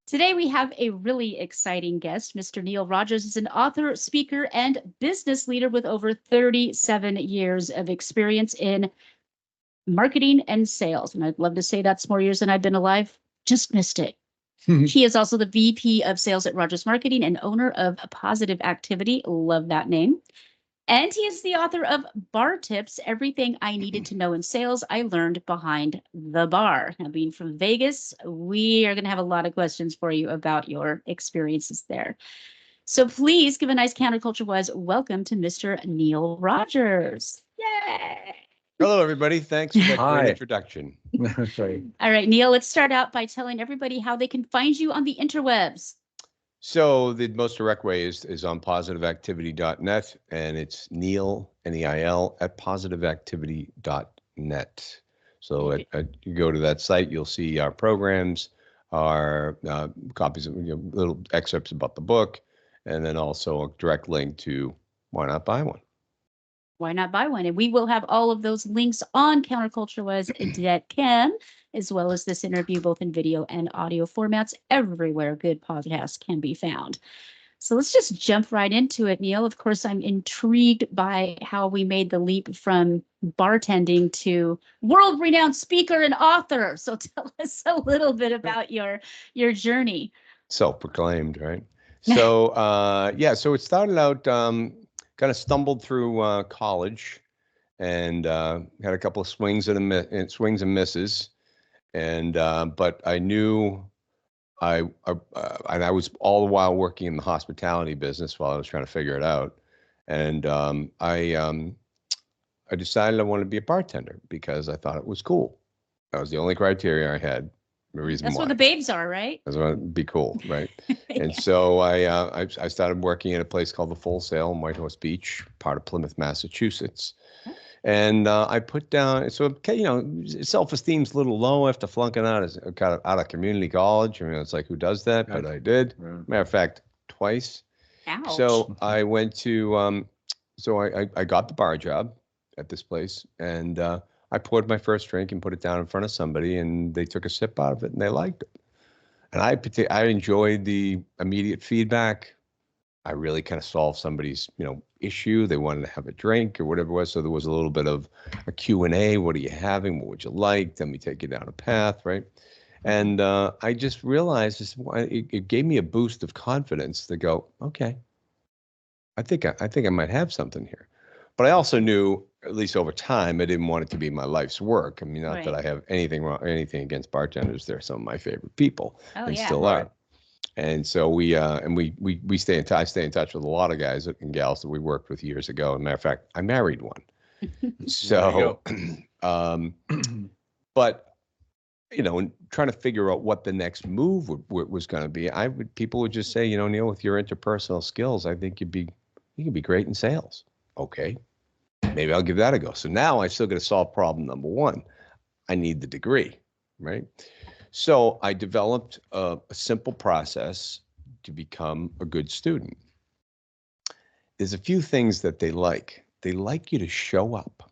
Today we have a really exciting guest. Mr. Neil Rogers is an author, speaker, and business leader with over 37 years of experience in marketing and sales. And I'd love to say that's more years than I've been alive. Just missed it. He is also the VP of Sales at Rogers Marketing and owner of Positive Activity. Love that name. And he is the author of Bar Tips, Everything I Needed to Know in Sales I Learned Behind the Bar. Now, being from Vegas, we are going to have a lot of questions for you about your experiences there. So please give a nice counterculture-wise welcome to Mr. Neil Rogers. Yay! Hello, everybody. Thanks for that great introduction. Sorry. All right, Neil, let's start out by telling everybody how they can find you on the interwebs. So the most direct way is on positiveactivity.net, and it's Neil, N-E-I-L, at positiveactivity.net. So you go to that site, you'll see our programs, our copies of little excerpts about the book, and then also a direct link to why not buy one. Why not buy one? And we will have all of those links on counterculturewise.com, as well as this interview, both in video and audio formats, everywhere good podcasts can be found. So let's just jump right into it, Neil. Of course, I'm intrigued by how we made the leap from bartending to world-renowned speaker and author. So tell us a little bit about your journey. Self-proclaimed, right? So, so it started out, kind of stumbled through college and had a couple of swings and misses. And but I knew and I was all the while working in the hospitality business while I was trying to figure it out. And I decided I wanted to be a bartender because I thought it was cool. That was the only criteria I had. The reason That's why. what the babes are, right? I want to be cool, right? Yeah. And so I started working at a place called the Full Sail in White Horse Beach, part of Plymouth, Massachusetts. And I put down, so self-esteem's a little low after flunking out of community college. I mean, it's like, who does that? But I did. Right. Matter of fact, twice. Ouch. So I went to, I got the bar job at this place, and I poured my first drink and put it down in front of somebody, and they took a sip out of it and they liked it. And I enjoyed the immediate feedback. I really kind of solved somebody's, issue. They wanted to have a drink or whatever it was. So there was a little bit of a Q&A. What are you having? What would you like? Then we take you down a path, right? And I just realized it gave me a boost of confidence to go, okay, I think I might have something here. But I also knew, at least over time, I didn't want it to be my life's work. I mean, not that I have anything against bartenders. They're some of my favorite people and still are. And so we stay in touch. I stay in touch with a lot of guys and gals that we worked with years ago. As a matter of fact, I married one. So, but trying to figure out what the next move was going to be, people would just say, Neil, with your interpersonal skills, I think you could be great in sales. Okay, maybe I'll give that a go. So now I still got to solve problem number one. I need the degree, right? So I developed a simple process to become a good student. There's a few things that they like. They like you to show up.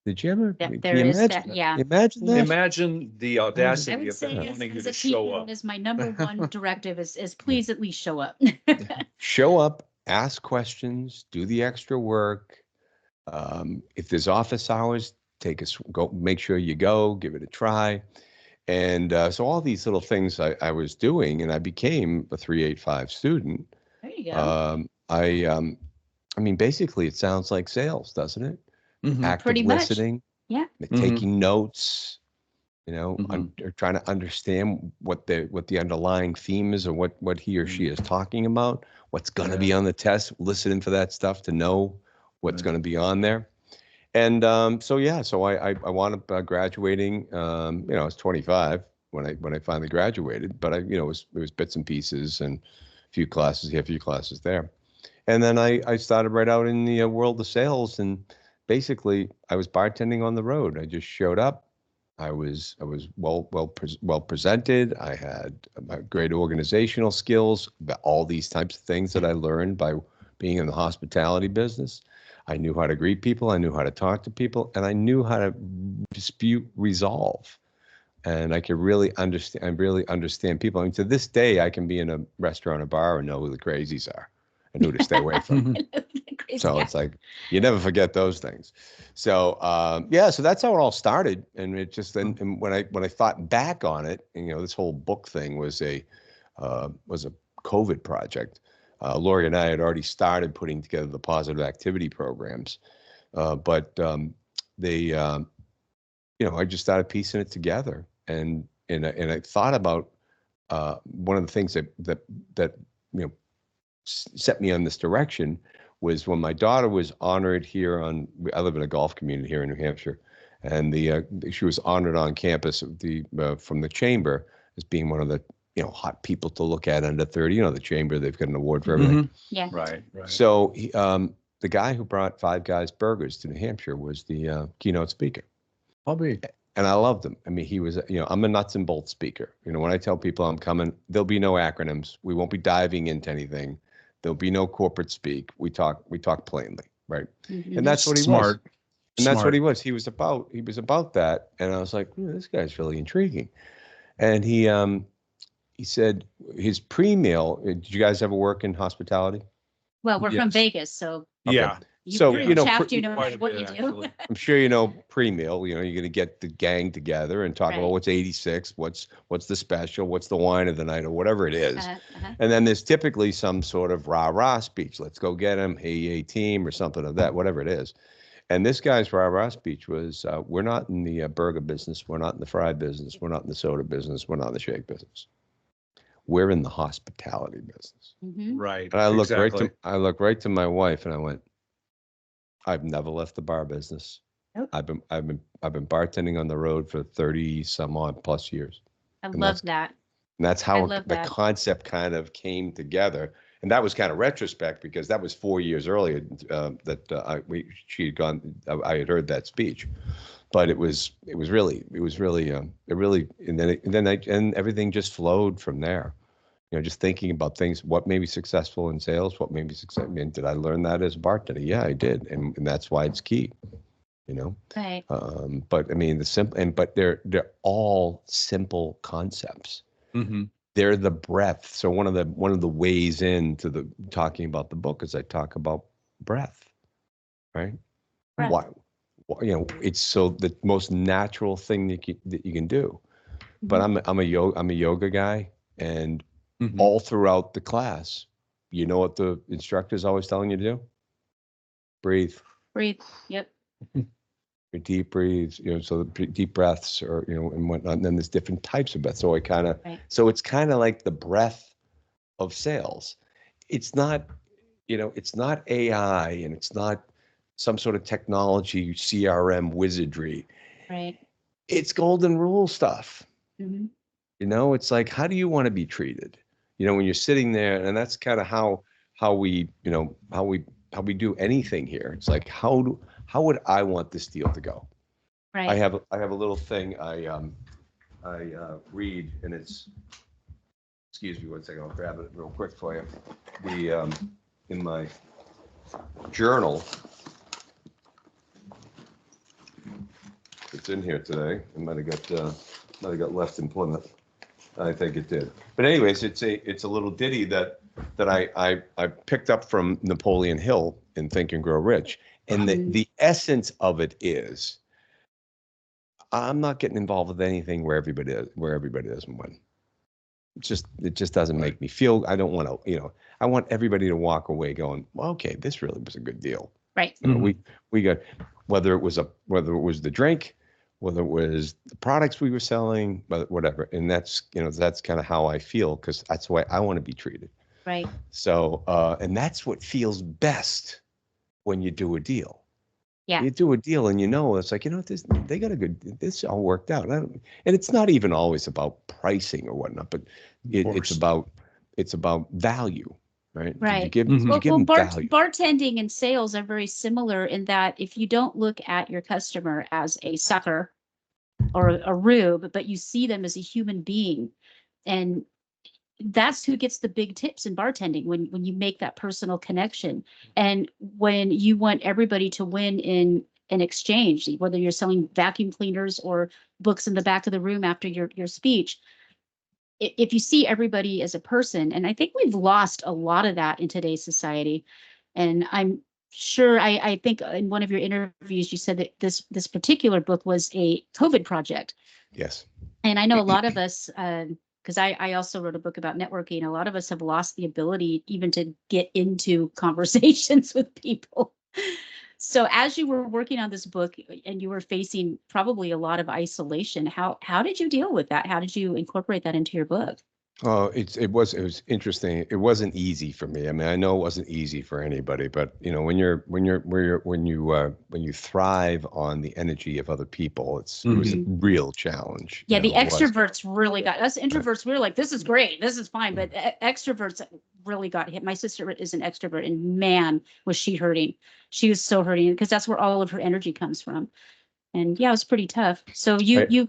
Did you ever? There is that, yeah. Imagine that. Imagine the audacity I would of say wanting you as to a show teacher, up. that is my number one directive is please at least show up. Show up, ask questions, do the extra work. If there's office hours, go, make sure you go, give it a try. And so all these little things I was doing, and I became a 385 student. There you go. I mean, basically, it sounds like sales, doesn't it? Mm-hmm. Active Pretty much. listening, Yeah. taking notes, Mm-hmm. or trying to understand what the underlying theme is, or what he or she is talking about, what's going to be on the test, listening for that stuff to know what's going to be on there. And so I wound up graduating. I was 25 when I finally graduated, but it was bits and pieces and a few classes here, a few classes there. And then I started right out in the world of sales, and basically I was bartending on the road. I just showed up. I was well presented. I had great organizational skills, all these types of things that I learned by being in the hospitality business. I knew how to greet people. I knew how to talk to people, and I knew how to dispute resolve. and I could really understand. I really understand people. I mean, to this day, I can be in a restaurant or bar and know who the crazies are and who to stay away from. So it's like you never forget those things. So yeah, so that's how it all started, and it just then and when I thought back on it, and, this whole book thing was a COVID project. Lori and I had already started putting together the positive activity programs, but they, I just started piecing it together, and I thought about one of the things that set me on this direction was when my daughter was honored here I live in a golf community here in New Hampshire, and she was honored on campus from the chamber as being one of the hot people to look at under 30. The chamber, they've got an award for everything. Yeah. Right. So the guy who brought Five Guys Burgers to New Hampshire was the keynote speaker. Probably. And I loved him. I mean, he was, I'm a nuts and bolts speaker. When I tell people I'm coming, there'll be no acronyms. We won't be diving into anything. There'll be no corporate speak. We talk plainly, right? Mm-hmm. And that's what he Smart. was. And that's what he was. He was about that. And I was like, this guy's really intriguing. And he said his pre-meal, did you guys ever work in hospitality? Well, we're from Yes. Vegas, so Okay. Yeah. you're in So, Shaft, no quite matter a what bit, you do. actually. I'm sure pre-meal, you're going to get the gang together and talk about Right. what's 86, what's the special, what's the wine of the night, or whatever it is. Uh-huh. And then there's typically some sort of rah-rah speech. Let's go get him, hey, team, or something of that, whatever it is. And this guy's rah-rah speech was, we're not in the burger business. We're not in the fry business. We're not in the soda business. We're not in the shake business. We're in the hospitality business. Mm-hmm. Right. And I looked exactly. right to my wife and I went, I've never left the bar business. Nope. I've been bartending on the road for 30 some odd plus years. I And love that. And that's I how love the that. concept kind of came together. And that was kind of retrospect because that was 4 years earlier I had heard that speech, but it everything just flowed from there. Just thinking about things, what made me successful in sales, what made me successful. I mean, did I learn that as a bartender? Yeah, I did. And that's why it's key, Right. But I mean, but they're all simple concepts. Mm-hmm. They're the breadth. So one of the ways into the talking about the book is I talk about breath, right? Breath. Why, it's so the most natural thing that you can do. But I'm a yoga guy, and Mm-hmm. all throughout the class, you know what the instructor's always telling you to do? Breathe. Breathe. Yep. Your deep breathes, so the deep breaths or, and whatnot. And then there's different types of breath. So it's kind of like the breath of sales. It's not, it's not AI and it's not some sort of technology, CRM wizardry. Right. It's golden rule stuff. Mm-hmm. It's like, how do you want to be treated? When you're sitting there, and that's kind of how we do anything here. It's like, how would I want this deal to go? Right. I have a little thing I read, and it's, excuse me one second, I'll grab it real quick for you. In my journal, it's in here today. It might have got left in Plymouth. I think it did. But anyways, it's a little ditty that I picked up from Napoleon Hill in Think and Grow Rich. And the essence of it is, I'm not getting involved with anything where everybody doesn't win. It just doesn't make me feel. I don't want to. I want everybody to walk away going, well, okay, this really was a good deal. Right. We got whether it was the drink, whether it was the products we were selling, but whatever. And that's kind of how I feel, because that's the way I want to be treated. Right. So and that's what feels best when you do a deal. Yeah. You do a deal and it's like, they got this all worked out. And it's not even always about pricing or whatnot, but it's about value, right? Right. You give them value. Bartending and sales are very similar in that if you don't look at your customer as a sucker or a rube, but you see them as a human being, and that's who gets the big tips in bartending, when you make that personal connection, and when you want everybody to win in an exchange, whether you're selling vacuum cleaners or books in the back of the room after your speech. If you see everybody as a person, and I think we've lost a lot of that in today's society. And I'm sure, I think in one of your interviews, you said that this particular book was a COVID project. Yes. And I know a lot of us, because I also wrote a book about networking, a lot of us have lost the ability even to get into conversations with people. So as you were working on this book and you were facing probably a lot of isolation, how did you deal with that? How did you incorporate that into your book? Oh, it was interesting. It wasn't easy for me. I mean, I know it wasn't easy for anybody, but you know, when you thrive on the energy of other people, it was a real challenge. Yeah, the it was. extroverts really got us. Introverts, we were like, this is great, this is fine, but extroverts really got hit. My sister is an extrovert, and man, was she hurting. She was so hurting because that's where all of her energy comes from. And yeah, it was pretty tough. So you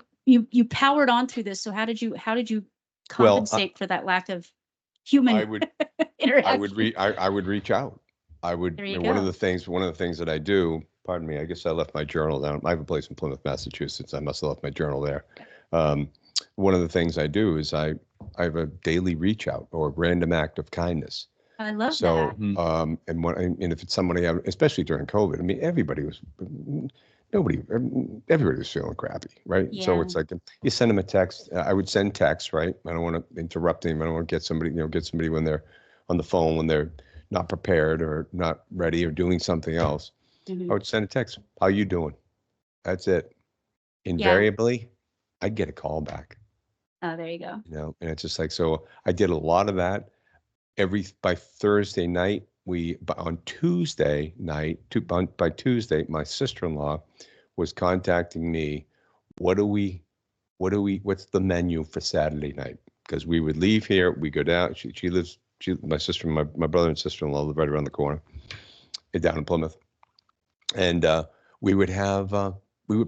powered on through this. So how did you compensate for that lack of human interaction? I would reach out. I would. There you One of go. the things that I do. Pardon me. I guess I left my journal down. I have a place in Plymouth, Massachusetts. I must have left my journal there. One of the things I do is I have a daily reach out or random act of kindness. I love So, that. and if it's somebody, especially during COVID, I mean, everybody was feeling crappy, right? Yeah. So it's like you send them a text. I would send texts, right? I don't want to interrupt them. I don't want to get somebody when they're on the phone, when they're not prepared or not ready or doing something else. I would send a text. How you doing? That's it. Invariably, I'd get a call back. Oh, there you go. You know, and it's just like, so I did a lot of that. By Thursday night, on Tuesday night, by Tuesday, my sister-in-law was contacting me. What's the menu for Saturday night? Because we would leave here, we go down. My sister, my brother and sister-in-law live right around the corner, down in Plymouth, and we would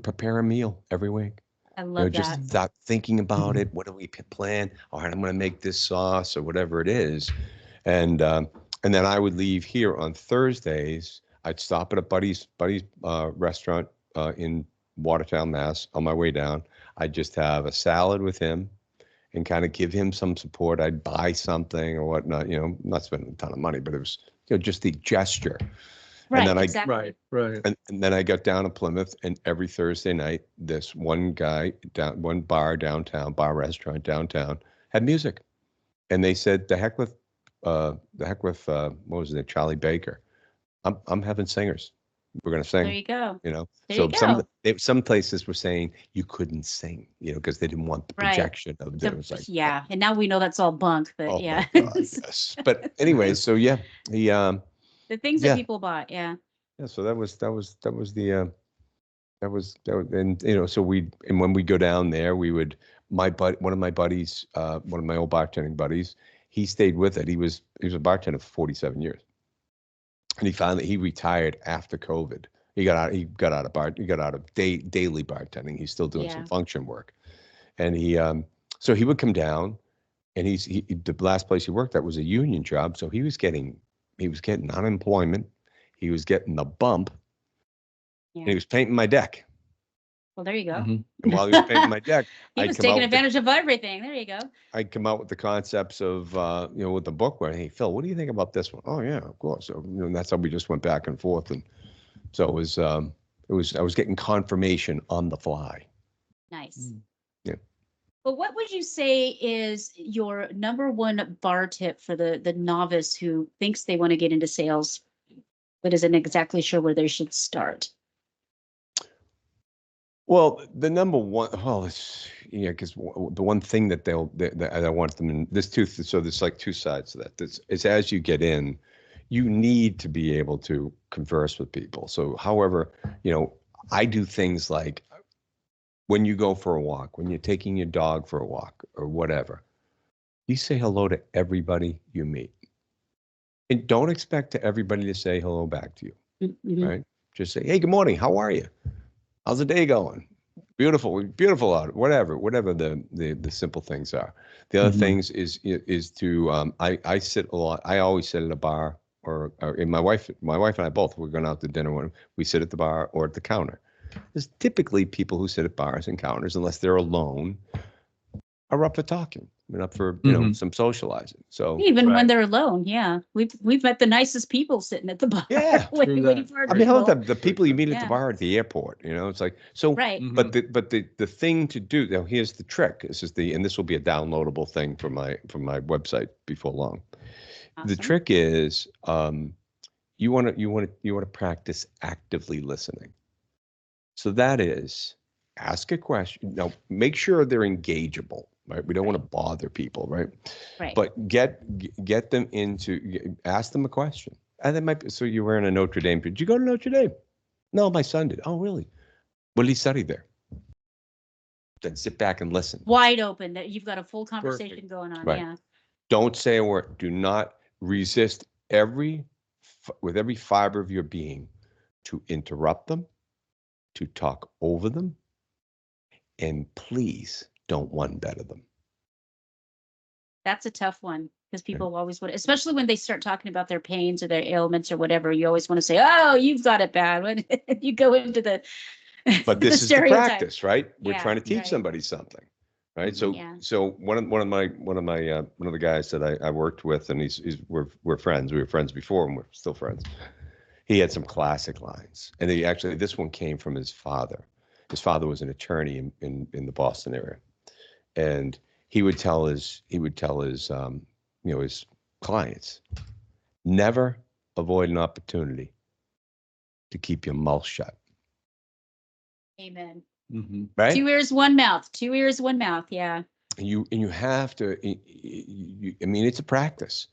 prepare a meal every week. I love that. Just start thinking about it. What do we plan? All right, I'm going to make this sauce or whatever it is. And then I would leave here on Thursdays. I'd stop at a buddy's restaurant in Watertown, Mass. On my way down, I'd just have a salad with him and kind of give him some support. I'd buy something or whatnot, not spending a ton of money, but it was just the gesture. Right, and then exactly. Right. And then I got down to Plymouth, and every Thursday night, this one restaurant downtown had music, and they said, "The heck with what was it, Charlie Baker? I'm having singers. We're gonna sing." There you go. There you So go. some places were saying you couldn't sing, because they didn't want the projection of it. It was like, yeah, and now we know that's all bunk, but oh yeah. my God, yes. But anyway, so yeah, The things that people bought, yeah. Yeah, so that was and so when we go down there, one of my buddies, one of my old bartending buddies, he stayed with it. He was a bartender for 47 years, and he retired after COVID. He got out of daily bartending. He's still doing some function work, and so he would come down, and the last place he worked at was a union job, so he was getting unemployment. He was getting the bump, and he was painting my deck. Well, there you go. And while he was painting my deck, he was taking advantage of everything. There you go. I'd come out with the concepts of, with the book where, hey, Phil, what do you think about this one? Oh, yeah, of course. So, and that's how we just went back and forth. And so I was getting confirmation on the fly. Nice. Yeah. Well, what would you say is your number one bar tip for the novice who thinks they want to get into sales, but isn't exactly sure where they should start? Well, the number one, because the one thing that I want them to, so there's like two sides to that. It's as you get in, you need to be able to converse with people. So, however, I do things like when you go for a walk, when you're taking your dog for a walk or whatever, you say hello to everybody you meet. And don't expect everybody to say hello back to you, right? Just say, hey, good morning. How are you? How's the day going? Beautiful out. Whatever the simple things are. The other things is to I sit a lot. I always sit at a bar or my wife and I both. We're going out to dinner when we sit at the bar or at the counter. is typically people who sit at bars and counters, unless they're alone, are up for talking. They're up for, you know, some socializing. So Even when Right. they're alone, yeah. We've met the nicest people sitting at the bar. Yeah, waiting true that. for our I mean, how table. about the people you meet at the Yeah. bar at the airport, you know, it's like, so, Right. but the thing to do, now here's the trick. This is and this will be a downloadable thing from my website before long. The Awesome. trick is, you want to practice actively listening. So that is, ask a question. Now, make sure they're engageable, right? We don't want to bother people, right? Right. But get them ask them a question. And they might be, so you're wearing a Notre Dame. Did you go to Notre Dame? No, my son did. Oh, really? What did he study there? Then sit back and listen. Wide open, that you've got a full conversation going on. Right. Yeah. Don't say a word. Do not resist with every fiber of your being to interrupt them, to talk over them, and please don't one better them. That's a tough one because people always want, especially when they start talking about their pains or their ailments or whatever, you always want to say, oh, you've got it bad. When you go into the But this is the stereotype. practice, right? We're Yeah, trying to teach right. somebody something, right? So, Yeah. so one of the guys that I worked with, and we're friends. We were friends before, and we're still friends. He had some classic lines, and this one came from his father. His father was an attorney in the Boston area, and he would tell his his clients, never avoid an opportunity to keep your mouth shut. Amen. Right? 2 ears, 1 mouth. 2 ears, 1 mouth. Yeah. And you have to. I mean, it's a practice.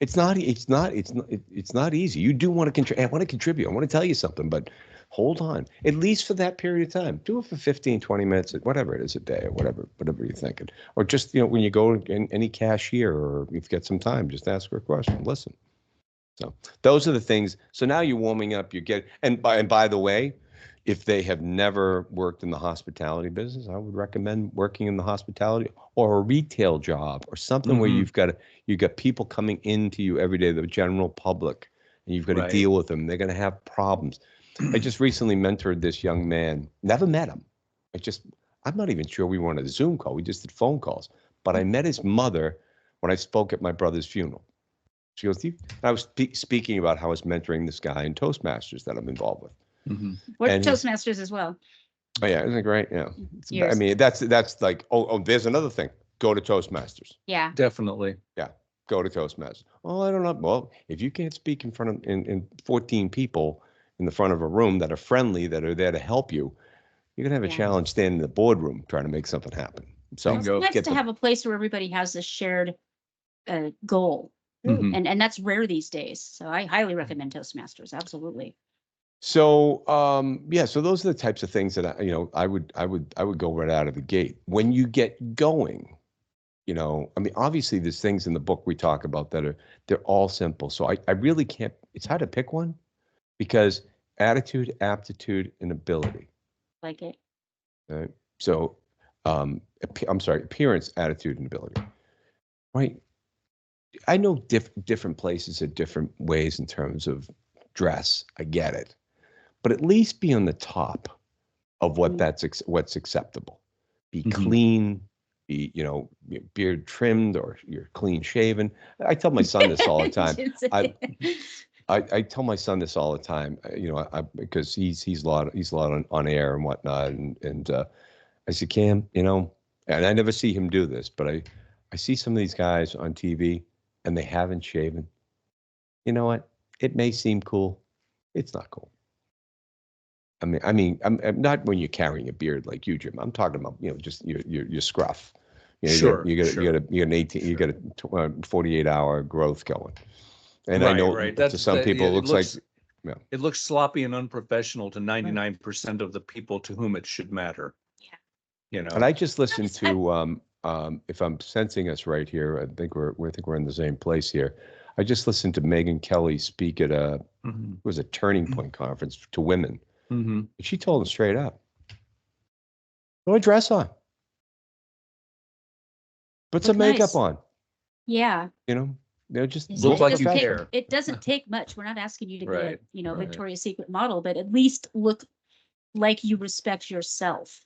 It's not easy. You do want to contribute. I want to contribute. I want to tell you something, but hold on. At least for that period of time. Do it for 15, 20 minutes, whatever it is a day, or whatever you're thinking. Or just, when you go in any cashier, or you've got some time, just ask her a question. Listen. So those are the things. So now you're warming up. And by the way, if they have never worked in the hospitality business, I would recommend working in the hospitality or a retail job or something where you've got people coming into you every day, the general public, and you've got to deal with them. They're going to have problems. I just recently mentored this young man. Never met him. I'm not even sure we were on a Zoom call. We just did phone calls. But I met his mother when I spoke at my brother's funeral. She goes, I was speaking about how I was mentoring this guy in Toastmasters that I'm involved with. We're And Toastmasters as well. Oh yeah, isn't it great? Yeah. Years. I mean, that's like, there's another thing. Go to Toastmasters. Yeah. Definitely. Yeah, go to Toastmasters. Oh, I don't know. Well, if you can't speak in front of in 14 people in the front of a room that are friendly, that are there to help you, you're gonna have a challenge standing in the boardroom trying to make something happen. So It's nice to have a place where everybody has a shared goal. And that's rare these days. So I highly recommend Toastmasters. Absolutely. So so those are the types of things that I would go right out of the gate. When you get going, I mean, obviously there's things in the book we talk about that they're all simple. So I really can't, it's hard to pick one because attitude, aptitude, and ability. Like it. Right? So appearance, attitude, and ability. Right. I know different places are different ways in terms of dress. I get it. But at least be on the top of what's acceptable. Be clean, be beard trimmed, or you're clean shaven. I tell my son this all the time. I tell my son this all the time. Because he's a lot on air and whatnot, and I said, Cam, and I never see him do this, but I see some of these guys on TV and they haven't shaven. You know what? It may seem cool. It's not cool. I mean, I'm not when you're carrying a beard like you, Jim. I'm talking about, just your scruff. Sure. You got an 18, you got a 48-hour growth going. And I know to some people it looks like, it looks sloppy and unprofessional to 99% of the people to whom it should matter. Yeah. And I just listened to, if I'm sensing us right here, I think we're in the same place here. I just listened to Megan Kelly speak at it was a Turning Point conference to women. She told them straight up, "Put a dress on, put some makeup on." Yeah. They'll just look like you care. It doesn't take much. We're not asking you to be a Victoria's Secret model, but at least look like you respect yourself.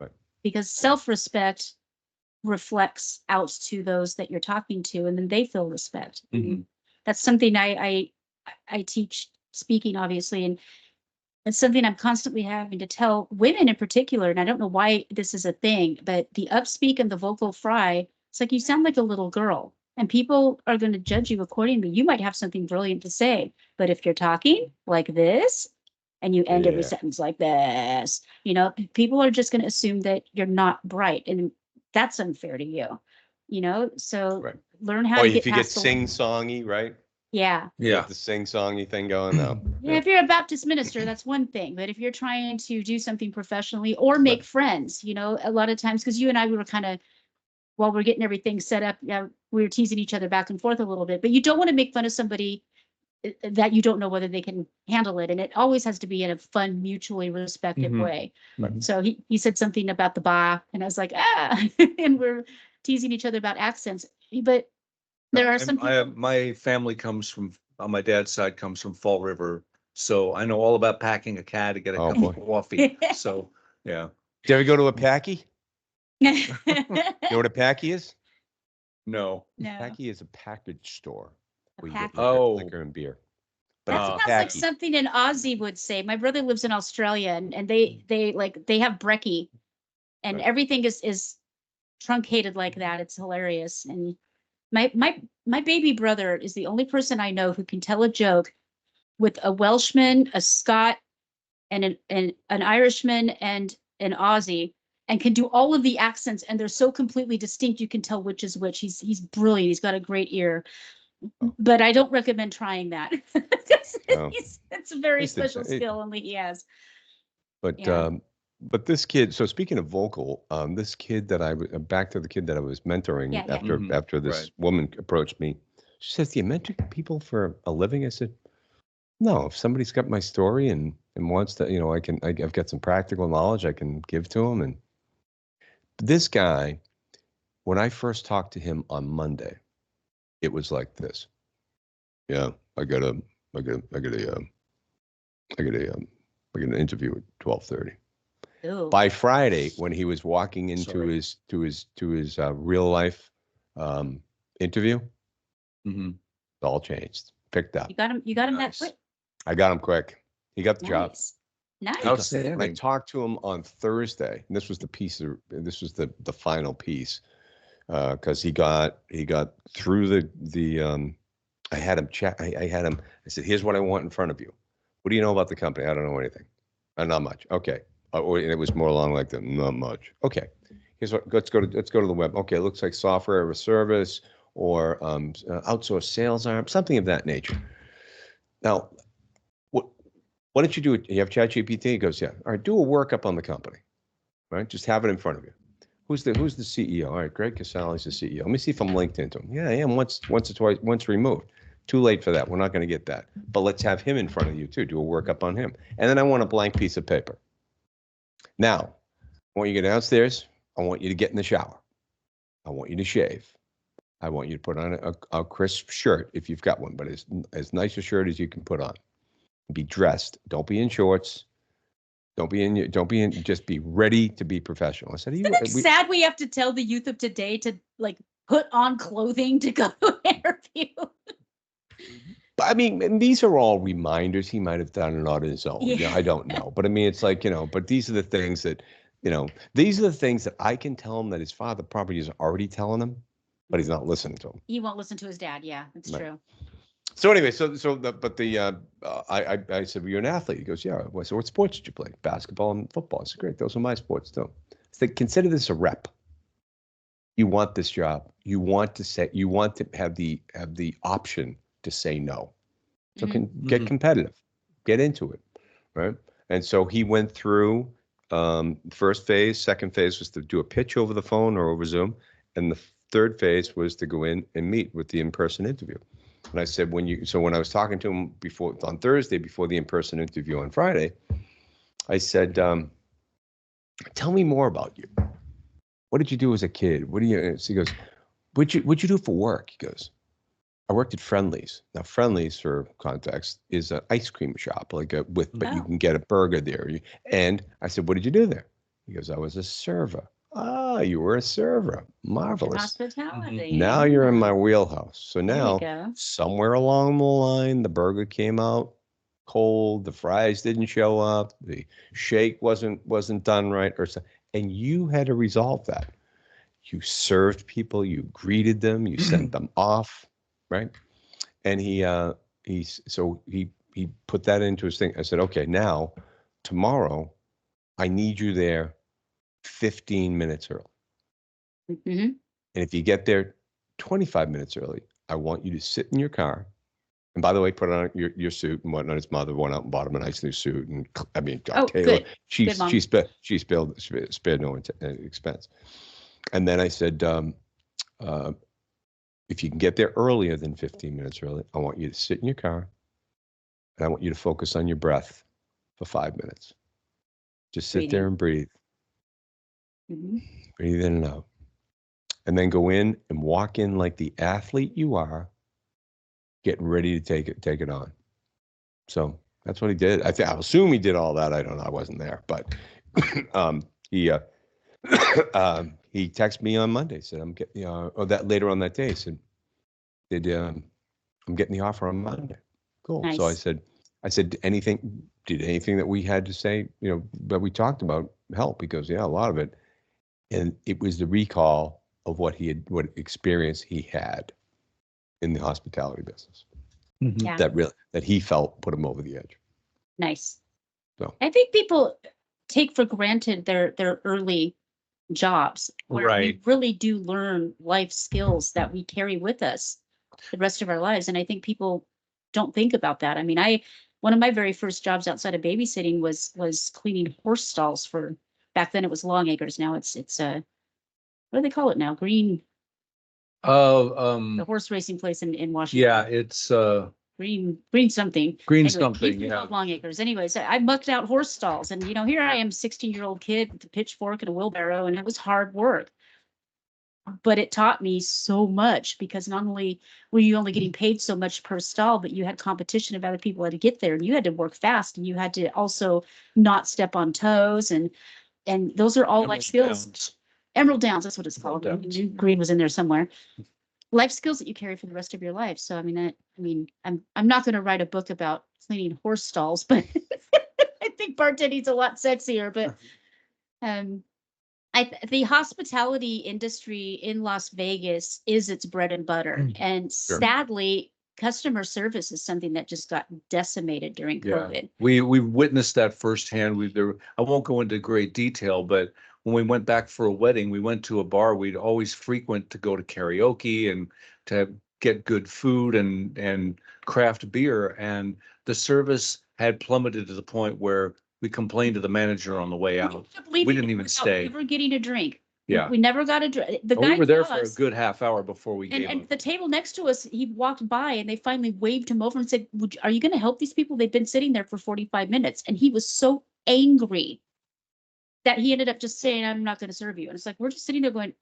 Right. Because self-respect reflects out to those that you're talking to, and then they feel respect. Mhm. That's something I teach speaking, obviously, and it's something I'm constantly having to tell women in particular. And I don't know why this is a thing, but the upspeak and the vocal fry, it's like you sound like a little girl, and people are going to judge you accordingly. You might have something brilliant to say, but if you're talking like this and you end every Yeah. sentence like this, people are just going to assume that you're not bright, and that's unfair to you. So Right. learn how Or to if get you get past the sing-songy, right? yeah. You Yeah. have the sing-songy thing going now. Yeah, if you're a Baptist minister, that's one thing. But if you're trying to do something professionally or make friends, a lot of times, because you and I, we were kind of, while we're getting everything set up, we were teasing each other back and forth a little bit. But you don't want to make fun of somebody that you don't know whether they can handle it. And it always has to be in a fun, mutually respectful Mhm. way. Mhm. So he said something about the ba, and I was like, and we're teasing each other about accents. But there are some people. My family comes from, on my dad's side, comes from Fall River. So I know all about packing a cab to get a Oh, cup boy. of coffee. So, yeah, Did you ever go to a Packy? No. You know what a Packy is? no. Packy is a package store where you get Packy. liquor, Oh. liquor and beer. But That it's a sounds like Packy. something an Aussie would say. My brother lives in Australia, and they have brekkie, and Right. everything is truncated like that. It's hilarious. And my baby brother is the only person I know who can tell a joke with a Welshman, a Scot, and an Irishman and an Aussie, and can do all of the accents, and they're so completely distinct you can tell which is which. He's brilliant. He's got a great ear. Oh. But I don't recommend trying that. Oh. It's a very Least it's- special skill only he has. But Yeah. but this kid. So speaking of vocal, this kid that back to the kid that I was mentoring Yeah, yeah. after Mhm. after this Right. woman approached me. She says, "Do you mentor people for a living?" I said, "No. If somebody's got my story and wants to, I've got some practical knowledge I can give to them." And this guy, when I first talked to him on Monday, it was like this. Yeah, I got an interview at 12:30. Ooh. By Friday, when he was walking into Sorry. his real life interview, Mhm. it all changed. Picked up. You got him that Nice. quick. I got him quick. He got the job. Nice. Nice. When I Outstanding. talked to him on Thursday, and this was the final piece, because he got through the I had him check. I had him. I said, "Here's what I want in front of you. What do you know about the company?" "I don't know anything." Not much." "Okay." And it was more along like the not much. "Okay. Here's what. Let's go to the web." "Okay. It looks like software as a service or outsourced sales arm, something of that nature." Now, what did you do? You have ChatGPT? He goes, "Yeah." "All right. Do a workup on the company. Right. Just have it in front of you. Who's the CEO?" "All right. Greg Casale's the CEO. Let me see if I'm linked into him." "Yeah, I am once or twice, once removed." "Too late for that. We're not going to get that. But let's have him in front of you too. Do a workup on him. And then I want a blank piece of paper. Now, I want you to go downstairs. I want you to get in the shower. I want you to shave. I want you to put on a crisp shirt if you've got one, but as nice a shirt as you can put on. Be dressed. Don't be in shorts. Just be ready to be professional." I said, Isn't it sad we have to tell the youth of today to put on clothing to go to an interview? I mean, and these are all reminders. He might have done it on his own. Yeah. I don't know. But I mean, it's like, but these are the things that, these are the things that I can tell him that his father probably is already telling him, but he's not listening to him. He won't listen to his dad. Yeah, that's Right. true. So anyway, I said, "Were you an athlete?" He goes, "Yeah." I said, "What sports did you play?" "Basketball and football." I said, "Great. Those are my sports too." I said, "Consider this a rep. You want this job. You want to have the option to say no. So get competitive, get into it, right?" And so he went through first phase. Second phase was to do a pitch over the phone or over Zoom, and the third phase was to go in and meet with the in-person interview. And I said, when I was talking to him on Thursday before the in-person interview on Friday, I said, "Tell me more about you. What did you do as a kid? What do you?" So he goes, "What'd you do for work?" He goes, I worked at Friendly's. Now, Friendly's, for context, is an ice cream shop, but you Oh. can get a burger there. And I said, "What did you do there?" He goes, "I was a server." Ah, you were a server. Marvelous. Hospitality. Now you're in my wheelhouse. So There we now, go. somewhere along the line, the burger came out cold, the fries didn't show up, the shake wasn't done right, or so, and you had to resolve that. You served people, you greeted them, you sent them off, right? And he put that into his thing. I said, okay, now tomorrow I need you there 15 minutes early. Mm-hmm. And if you get there 25 minutes early, I want you to sit in your car. And by the way, put on your suit and whatnot. His mother went out and bought him a nice new suit. And I mean, got tailored. Good. She Good mom. spared no expense. And then I said, if you can get there earlier than 15 minutes early, I want you to sit in your car and I want you to focus on your breath for 5 minutes. Just sit there and breathe. Mm-hmm. Breathe in and out. And then go in and walk in like the athlete you are, getting ready to take it on. So that's what he did. I assume he did all that. I don't know. I wasn't there, but he texted me on Monday. Said I'm getting or that later on that day. Said I'm getting the offer on Monday. Cool. Nice. So I said did anything that we had to say, that we talked about help? Because a lot of it, and it was the recall of what experience he had in the hospitality business. Mhm. Yeah. That he felt put him over the edge. Nice. So I think people take for granted their early jobs, where we Right. really do learn life skills that we carry with us the rest of our lives. And I think people don't think about that. I mean, one of my very first jobs outside of babysitting was cleaning horse stalls for, back then it was Long Acres. Now it's what do they call it now? Green, the horse racing place in Washington. Yeah, it's Green something. green Anyway, something. used to be Yeah. called Long Acres. Anyways, I mucked out horse stalls, and here I am, 16-year-old kid with a pitchfork and a wheelbarrow, and it was hard work. But it taught me so much, because not only were you only getting paid so much per stall, but you had competition of other people to get there, and you had to work fast, and you had to also not step on toes, and those are all life skills. Downs. Emerald Downs, that's what it's called. Emerald Downs. Green was in there somewhere. Life skills that you carry for the rest of your life. So I'm not going to write a book about cleaning horse stalls, but I think bartending's a lot sexier. But the hospitality industry in Las Vegas is its bread and butter, and sadly, customer service is something that just got decimated during COVID. We witnessed that firsthand. I won't go into great detail, but when we went back for a wedding, we went to a bar we'd always frequent to go to karaoke and to get good food and craft beer. And the service had plummeted to the point where we complained to the manager on the way out. We didn't even stay. We were getting a drink. Yeah. We never got a drink. The But guy we were there saw for a us, good half hour before we gave and him. the table next to us, he walked by, and they finally waved him over and said, are you going to help these people? They've been sitting there for 45 minutes. And he was so angry that he ended up just saying, I'm not going to serve you. And it's like, we're just sitting there going,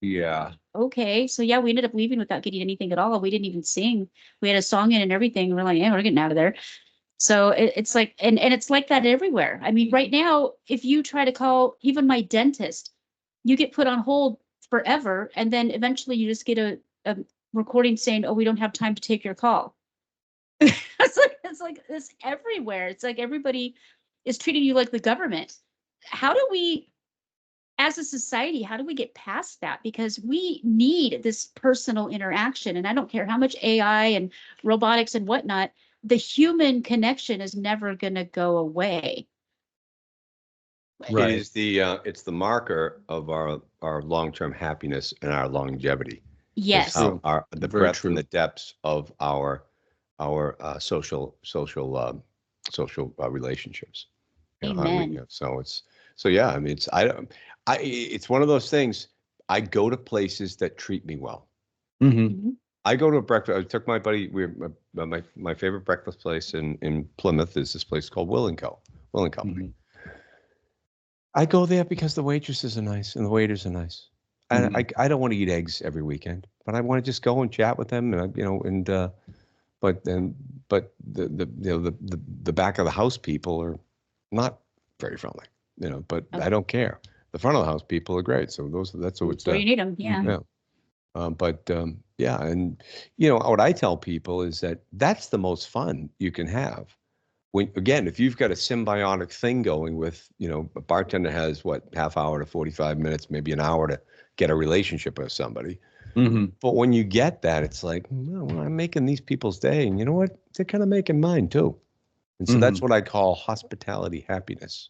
Yeah. okay. So yeah, we ended up leaving without getting anything at all. We didn't even sing. We had a song in and everything. We're like, yeah, we're getting out of there. So it's like, and it's like that everywhere. I mean, right now, if you try to call even my dentist, you get put on hold forever. And then eventually you just get a recording saying, oh, we don't have time to take your call. It's like this everywhere. It's like everybody is treating you like the government. How do we, as a society, how do we get past that? Because we need this personal interaction. And I don't care how much AI and robotics and whatnot, the human connection is never going to go away. Right. It is it's the marker of our long-term happiness and our longevity. Yes. The breadth and the depths of our social relationships. Amen. Yeah. I mean, it's one of those things. I go to places that treat me well. Mm-hmm. I go to a breakfast. I took my buddy. My favorite breakfast place in Plymouth is this place called Will & Company. Mm-hmm. I go there because the waitresses are nice and the waiters are nice. Mm-hmm. I don't want to eat eggs every weekend. but I want to just go and chat with them, and but the back of the house people are not very friendly, but Okay. I don't care. The front of the house people are great, so that's what So you need them, yeah. yeah. Yeah, and what I tell people is that that's the most fun you can have. When again, if you've got a symbiotic thing going with, a bartender has what, half hour to 45 minutes, maybe an hour to get a relationship with somebody. Mm-hmm. But when you get that, it's like, well, I'm making these people's day, and you know what? They're kind of making mine too. And so that's what I call hospitality happiness.